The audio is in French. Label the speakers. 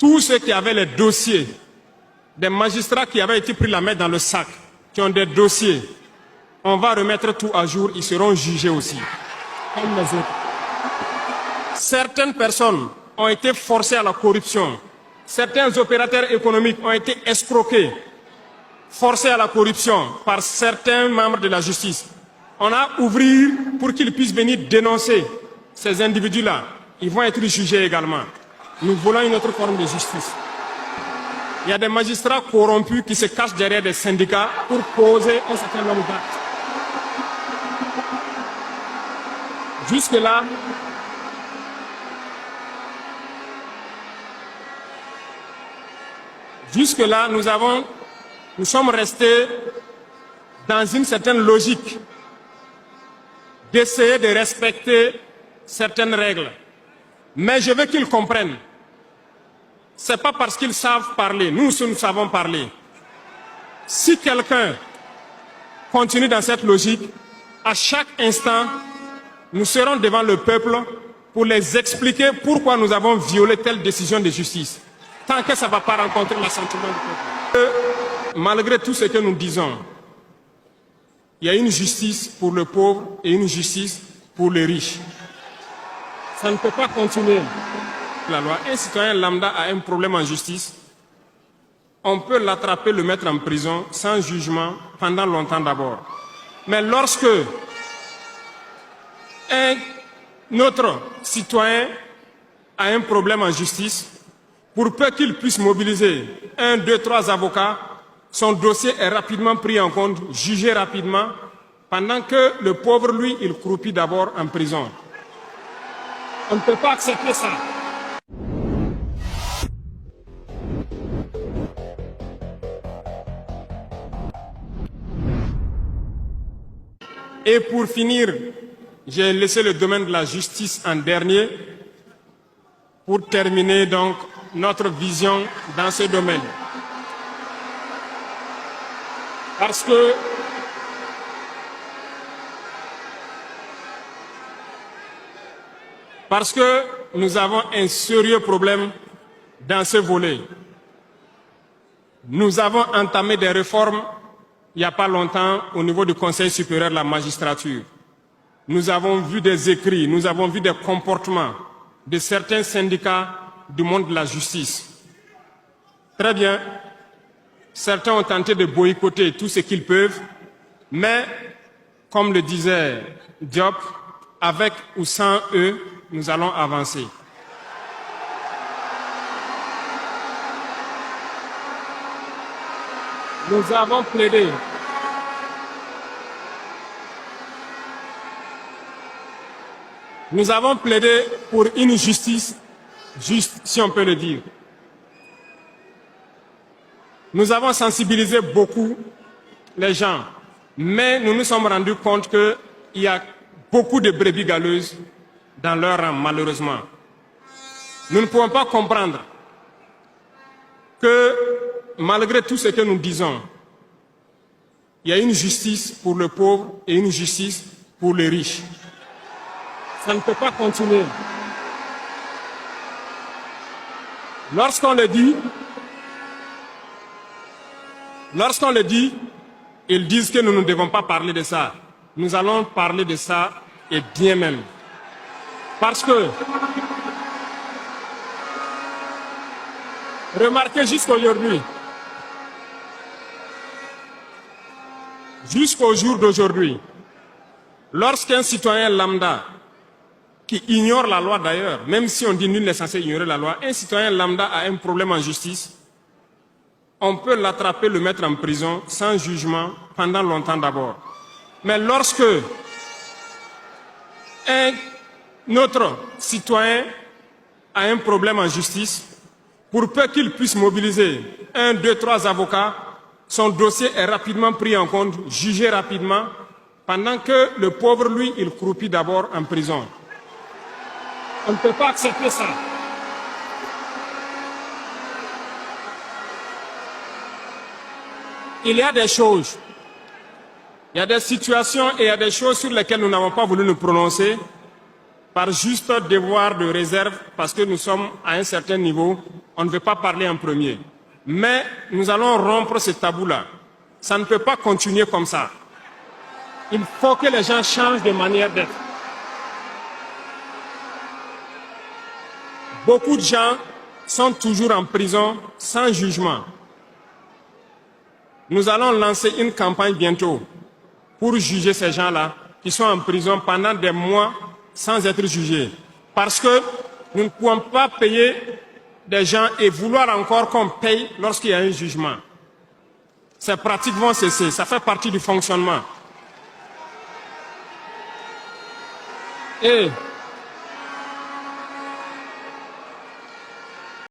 Speaker 1: tous ceux qui avaient les dossiers, des magistrats qui avaient été pris la main dans le sac, qui ont des dossiers, on va remettre tout à jour, ils seront jugés aussi. Comme les autres. Certaines personnes ont été forcées à la corruption. Certains opérateurs économiques ont été escroqués, forcés à la corruption par certains membres de la justice. On a ouvert pour qu'ils puissent venir dénoncer ces individus-là. Ils vont être jugés également. Nous voulons une autre forme de justice. Il y a des magistrats corrompus qui se cachent derrière des syndicats pour poser un certain nombre d'actes. Jusque-là, nous sommes restés dans une certaine logique d'essayer de respecter certaines règles. Mais je veux qu'ils comprennent. Ce n'est pas parce qu'ils savent parler, nous savons parler. Si quelqu'un continue dans cette logique, à chaque instant, nous serons devant le peuple pour les expliquer pourquoi nous avons violé telle décision de justice. Tant que ça ne va pas rencontrer l'assentiment du peuple. Malgré tout ce que nous disons, il y a une justice pour le pauvre et une justice pour les riches. Ça ne peut pas continuer. La loi. Un citoyen lambda a un problème en justice, on peut l'attraper, le mettre en prison sans jugement pendant longtemps d'abord. Mais lorsque un autre citoyen a un problème en justice, pour peu qu'il puisse mobiliser 1, 2, 3 avocats, son dossier est rapidement pris en compte, jugé rapidement, pendant que le pauvre, lui, il croupit d'abord en prison. On ne peut pas accepter ça. Et pour finir, j'ai laissé le domaine de la justice en dernier pour terminer donc notre vision dans ce domaine. Parce que nous avons un sérieux problème dans ce volet. Nous avons entamé des réformes il n'y a pas longtemps au niveau du Conseil supérieur de la magistrature. Nous avons vu des écrits, nous avons vu des comportements de certains syndicats du monde de la justice. Très bien, certains ont tenté de boycotter tout ce qu'ils peuvent, mais comme le disait Diop, avec ou sans eux, nous allons avancer. Nous avons plaidé. Nous avons plaidé pour une justice juste, si on peut le dire. Nous avons sensibilisé beaucoup les gens, mais nous nous sommes rendus compte qu'il y a beaucoup de brebis galeuses dans leur rang, malheureusement. Nous ne pouvons pas comprendre que, malgré tout ce que nous disons, il y a une justice pour le pauvre et une justice pour les riches. Ça ne peut pas continuer. Lorsqu'on le dit, ils disent que nous ne devons pas parler de ça. Nous allons parler de ça et bien même. Parce que, remarquez jusqu'au jour d'aujourd'hui, lorsqu'un citoyen lambda, qui ignore la loi d'ailleurs, même si on dit nul n'est censé ignorer la loi, un citoyen lambda a un problème en justice, on peut l'attraper, le mettre en prison sans jugement pendant longtemps d'abord. Mais lorsque un autre citoyen a un problème en justice, pour peu qu'il puisse mobiliser 1, 2, 3 avocats, son dossier est rapidement pris en compte, jugé rapidement, pendant que le pauvre, lui, il croupit d'abord en prison. On ne peut pas accepter ça. Il y a des choses, il y a des situations et il y a des choses sur lesquelles nous n'avons pas voulu nous prononcer par juste devoir de réserve, parce que nous sommes à un certain niveau, on ne veut pas parler en premier. Mais nous allons rompre ce tabou-là. Ça ne peut pas continuer comme ça. Il faut que les gens changent de manière d'être. Beaucoup de gens sont toujours en prison sans jugement. Nous allons lancer une campagne bientôt pour juger ces gens-là qui sont en prison pendant des mois sans être jugés. Parce que nous ne pouvons pas payer des gens et vouloir encore qu'on paye lorsqu'il y a un jugement. Ces pratiques vont cesser, ça fait partie du fonctionnement. Et